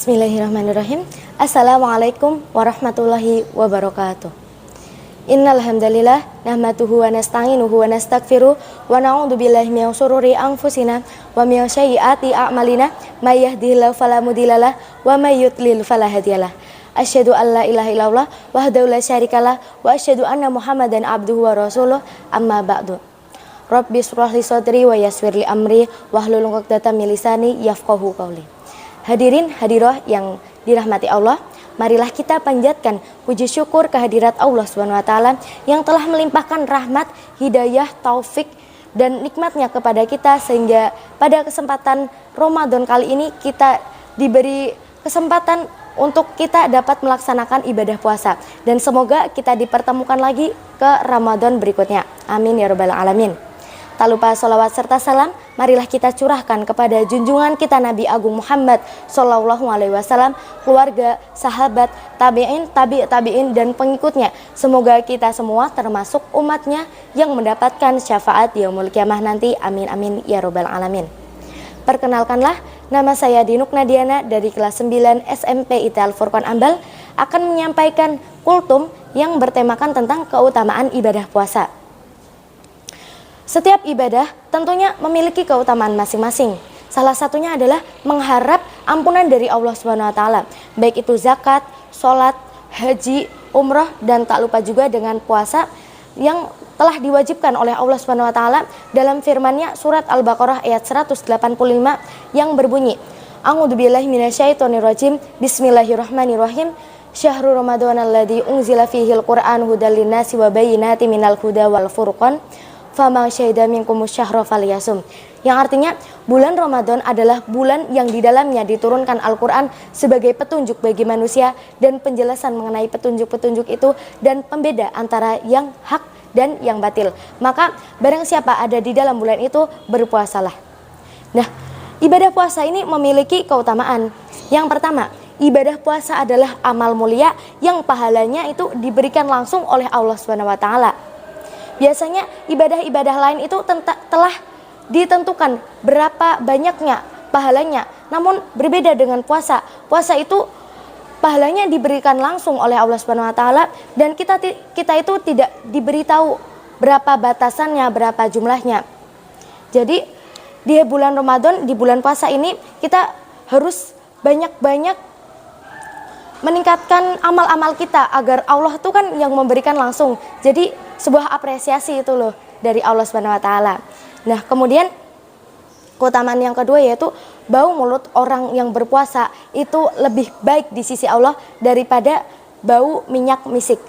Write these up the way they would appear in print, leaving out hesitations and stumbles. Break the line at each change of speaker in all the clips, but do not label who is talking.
Bismillahirrahmanirrahim. Assalamualaikum warahmatullahi wabarakatuh. Innal hamdalillah nahmaduhu wa nasta'inuhu wa nastaghfiruh wa na'udzubillahi min shururi anfusina wa min sayyiati a'malina may yahdihillahu fala mudhillalah wa may yudlil fala hadiyalah. Asyhadu an la ilaha illallah wahdahu la syarikalah wa asyhadu anna Muhammadan abduhu wa rasuluh amma ba'du. Rabbi shrah li sadri wa yassir li amri wahlul 'uqdatam min lisani yafqahu qawli. Hadirin hadiroh yang dirahmati Allah, marilah kita panjatkan puji syukur kehadirat Allah SWT yang telah melimpahkan rahmat, hidayah, taufik dan nikmatnya kepada kita sehingga pada kesempatan Ramadan kali ini kita diberi kesempatan untuk kita dapat melaksanakan ibadah puasa dan semoga kita dipertemukan lagi ke Ramadan berikutnya. Amin ya rabbal alamin. Tak lupa sholawat serta salam, marilah kita curahkan kepada junjungan kita Nabi Agung Muhammad Sallallahu Alaihi Wasallam, keluarga, sahabat, tabi'in dan pengikutnya. Semoga kita semua termasuk umatnya yang mendapatkan syafaat yaumul kiamah nanti. Amin amin ya robbal alamin. Perkenalkanlah, nama saya Dinuk Nadiana dari kelas 9 SMP IT Al-Furqan Ambal akan menyampaikan kultum yang bertemakan tentang keutamaan ibadah puasa. Setiap ibadah tentunya memiliki keutamaan masing-masing. Salah satunya adalah mengharap ampunan dari Allah SWT, baik itu zakat, sholat, haji, umroh, dan tak lupa juga dengan puasa yang telah diwajibkan oleh Allah SWT dalam firman-Nya surat Al-Baqarah ayat 185 yang berbunyi, A'udzubillahi minasyaitonirrajim, Bismillahirrahmanirrahim. Syahrul Ramadan alladzi unzila fihil Qur'an hudal linnasi wa bayyinatin minal huda wal furqan. Fama syahida minkumus syahra falyasum, yang artinya bulan Ramadan adalah bulan yang di dalamnya diturunkan Al-Quran sebagai petunjuk bagi manusia dan penjelasan mengenai petunjuk-petunjuk itu dan pembeda antara yang hak dan yang batil. Maka barang siapa ada di dalam bulan itu, berpuasalah. Nah, ibadah puasa ini memiliki keutamaan. Yang pertama, ibadah puasa adalah amal mulia yang pahalanya itu diberikan langsung oleh Allah SWT. Biasanya ibadah-ibadah lain itu telah ditentukan berapa banyaknya pahalanya. Namun berbeda dengan puasa. Puasa itu pahalanya diberikan langsung oleh Allah SWT dan kita itu tidak diberitahu berapa batasannya, berapa jumlahnya. Jadi di bulan Ramadan, di bulan puasa ini kita harus banyak-banyak meningkatkan amal-amal kita agar Allah itu kan yang memberikan langsung. Jadi sebuah apresiasi itu loh dari Allah SWT. Nah, kemudian keutamaan yang kedua yaitu bau mulut orang yang berpuasa itu lebih baik di sisi Allah daripada bau minyak misik.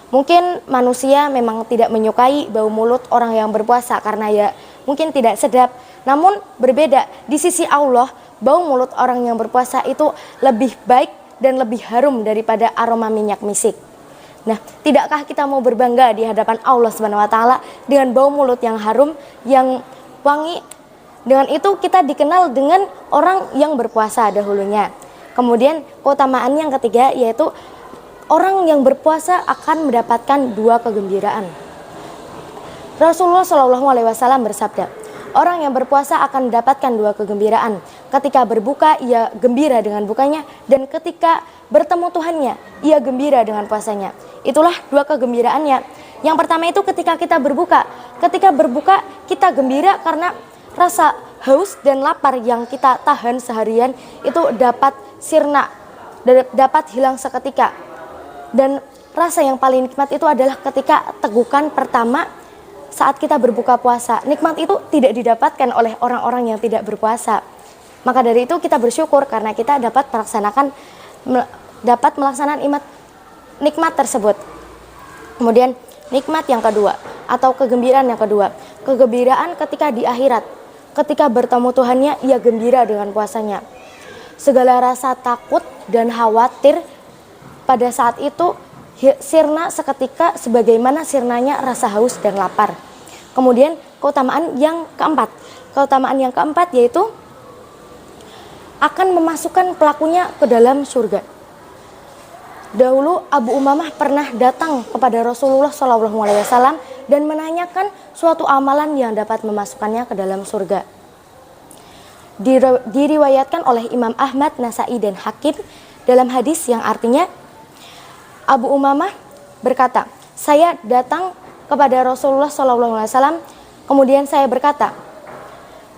Mungkin manusia memang tidak menyukai bau mulut orang yang berpuasa karena ya mungkin tidak sedap. Namun berbeda di sisi Allah, bau mulut orang yang berpuasa itu lebih baik dan lebih harum daripada aroma minyak misik. Nah, tidakkah kita mau berbangga di hadapan Allah SWT dengan bau mulut yang harum, yang wangi? Dengan itu kita dikenal dengan orang yang berpuasa dahulunya. Kemudian keutamaan yang ketiga yaitu orang yang berpuasa akan mendapatkan dua kegembiraan. Rasulullah SAW bersabda, orang yang berpuasa akan mendapatkan dua kegembiraan. Ketika berbuka, ia gembira dengan bukanya, dan ketika bertemu Tuhannya, ia gembira dengan puasanya. Itulah dua kegembiraannya. Yang pertama itu ketika kita berbuka. Ketika berbuka, kita gembira karena rasa haus dan lapar yang kita tahan seharian itu dapat sirna, dapat hilang seketika. Dan rasa yang paling nikmat itu adalah ketika tegukan pertama saat kita berbuka puasa. Nikmat itu tidak didapatkan oleh orang-orang yang tidak berpuasa. Maka dari itu kita bersyukur karena kita dapat melaksanakan nikmat tersebut. Kemudian nikmat yang kedua atau kegembiraan yang kedua, kegembiraan ketika di akhirat. Ketika bertemu Tuhannya, ia gembira dengan puasanya. Segala rasa takut dan khawatir pada saat itu sirna seketika sebagaimana sirnanya rasa haus dan lapar. Kemudian keutamaan yang keempat yaitu akan memasukkan pelakunya ke dalam surga. Dahulu Abu Umamah pernah datang kepada Rasulullah SAW dan menanyakan suatu amalan yang dapat memasukkannya ke dalam surga. diriwayatkan oleh Imam Ahmad, Nasai dan Hakim dalam hadis yang artinya Abu Umamah berkata, saya datang kepada Rasulullah SAW, kemudian saya berkata,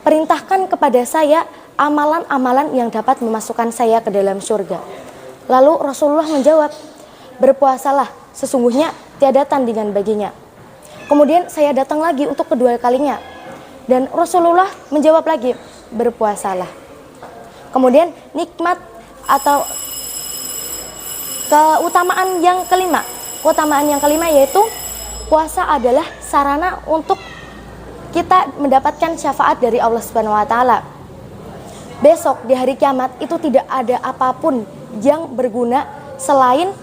perintahkan kepada saya amalan-amalan yang dapat memasukkan saya ke dalam surga. Lalu Rasulullah menjawab, berpuasalah, sesungguhnya tiada tandingan baginya. Kemudian saya datang lagi untuk kedua kalinya, dan Rasulullah menjawab lagi, berpuasalah. Kemudian nikmat atau keutamaan yang kelima yaitu puasa adalah sarana untuk kita mendapatkan syafaat dari Allah Subhanahu wa taala. Besok di hari kiamat itu tidak ada apapun yang berguna selain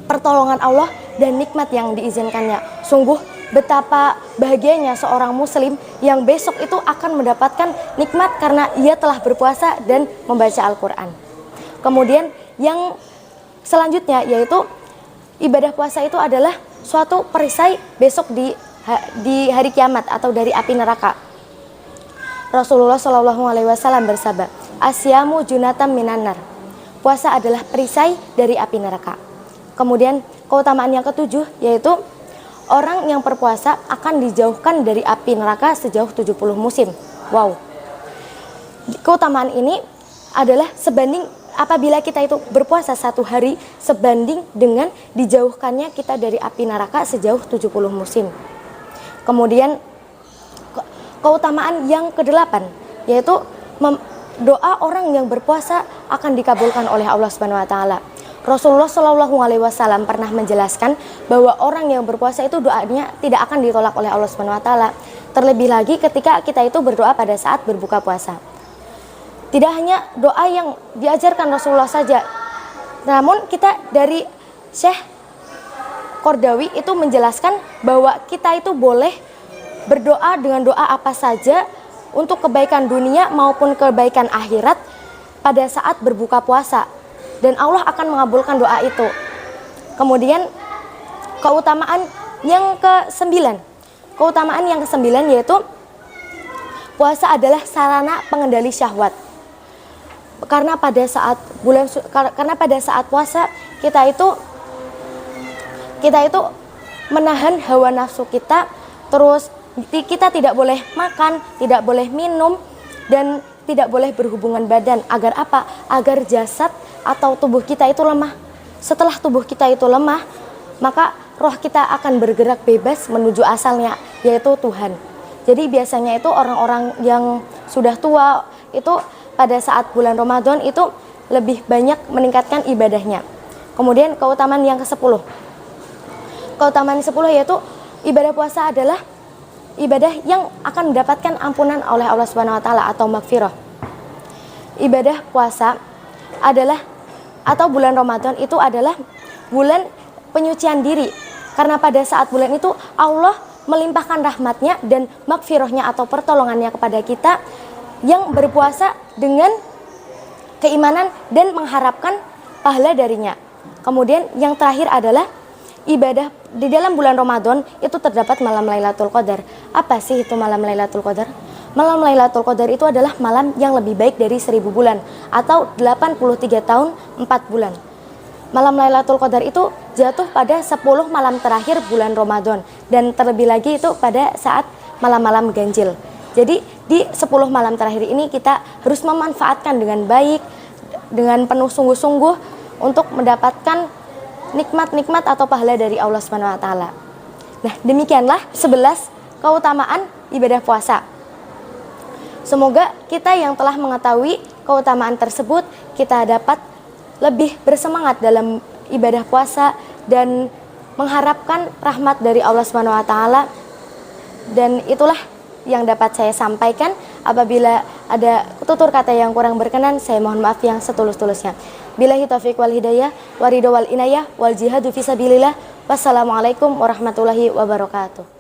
pertolongan Allah dan nikmat yang diizinkannya. Sungguh betapa bahagianya seorang muslim yang besok itu akan mendapatkan nikmat karena ia telah berpuasa dan membaca Al-Qur'an. Kemudian yang selanjutnya yaitu ibadah puasa itu adalah suatu perisai besok di hari kiamat atau dari api neraka. Rasulullah SAW bersabda, asyamu junatam minanar. Puasa adalah perisai dari api neraka. Kemudian keutamaan yang ketujuh yaitu orang yang berpuasa akan dijauhkan dari api neraka sejauh 70 musim. Wow. Keutamaan ini adalah sebanding apabila kita itu berpuasa satu hari sebanding dengan dijauhkannya kita dari api neraka sejauh 70 musim. Kemudian keutamaan yang ke-8 yaitu doa orang yang berpuasa akan dikabulkan oleh Allah Subhanahu wa taala. Rasulullah SAW pernah menjelaskan bahwa orang yang berpuasa itu doanya tidak akan ditolak oleh Allah Subhanahu wa taala. Terlebih lagi ketika kita itu berdoa pada saat berbuka puasa. Tidak hanya doa yang diajarkan Rasulullah saja, namun kita dari Syekh Qardawi itu menjelaskan bahwa kita itu boleh berdoa dengan doa apa saja untuk kebaikan dunia maupun kebaikan akhirat pada saat berbuka puasa, dan Allah akan mengabulkan doa itu. Kemudian keutamaan yang ke-9 yaitu puasa adalah sarana pengendali syahwat. Karena pada saat puasa kita itu menahan hawa nafsu kita, terus kita tidak boleh makan, tidak boleh minum, dan tidak boleh berhubungan badan. Agar apa? Agar jasad atau tubuh kita itu lemah. Setelah tubuh kita itu lemah, maka roh kita akan bergerak bebas menuju asalnya, yaitu Tuhan. Jadi biasanya itu orang-orang yang sudah tua itu pada saat bulan Ramadan itu lebih banyak meningkatkan ibadahnya. Kemudian keutamaan yang ke-10. Keutamaan 10 yaitu ibadah puasa adalah ibadah yang akan mendapatkan ampunan oleh Allah Subhanahu wa taala atau maghfirah. Ibadah puasa adalah atau bulan Ramadan itu adalah bulan penyucian diri. Karena pada saat bulan itu Allah melimpahkan rahmatnya dan maghfirahnya atau pertolongannya kepada kita yang berpuasa dengan keimanan dan mengharapkan pahala darinya. Kemudian yang terakhir adalah ibadah di dalam bulan Ramadan itu terdapat malam Lailatul Qadar. Apa sih itu malam Lailatul Qadar? Malam Lailatul Qadar itu adalah malam yang lebih baik dari 1000 bulan atau 83 tahun 4 bulan. Malam Lailatul Qadar itu jatuh pada 10 malam terakhir bulan Ramadan, dan terlebih lagi itu pada saat malam-malam ganjil. Jadi di 10 malam terakhir ini kita harus memanfaatkan dengan baik, dengan penuh sungguh-sungguh untuk mendapatkan nikmat-nikmat atau pahala dari Allah Subhanahu wa taala. Nah, demikianlah 11 keutamaan ibadah puasa. Semoga kita yang telah mengetahui keutamaan tersebut, kita dapat lebih bersemangat dalam ibadah puasa dan mengharapkan rahmat dari Allah Subhanahu wa taala. Dan itulah yang dapat saya sampaikan. Apabila ada tutur kata yang kurang berkenan, saya mohon maaf yang setulus-tulusnya. Billahi taufiq wal hidayah, wa ridho wal inayah, wal jihadu fisabilillah. Wassalamualaikum warahmatullahi wabarakatuh.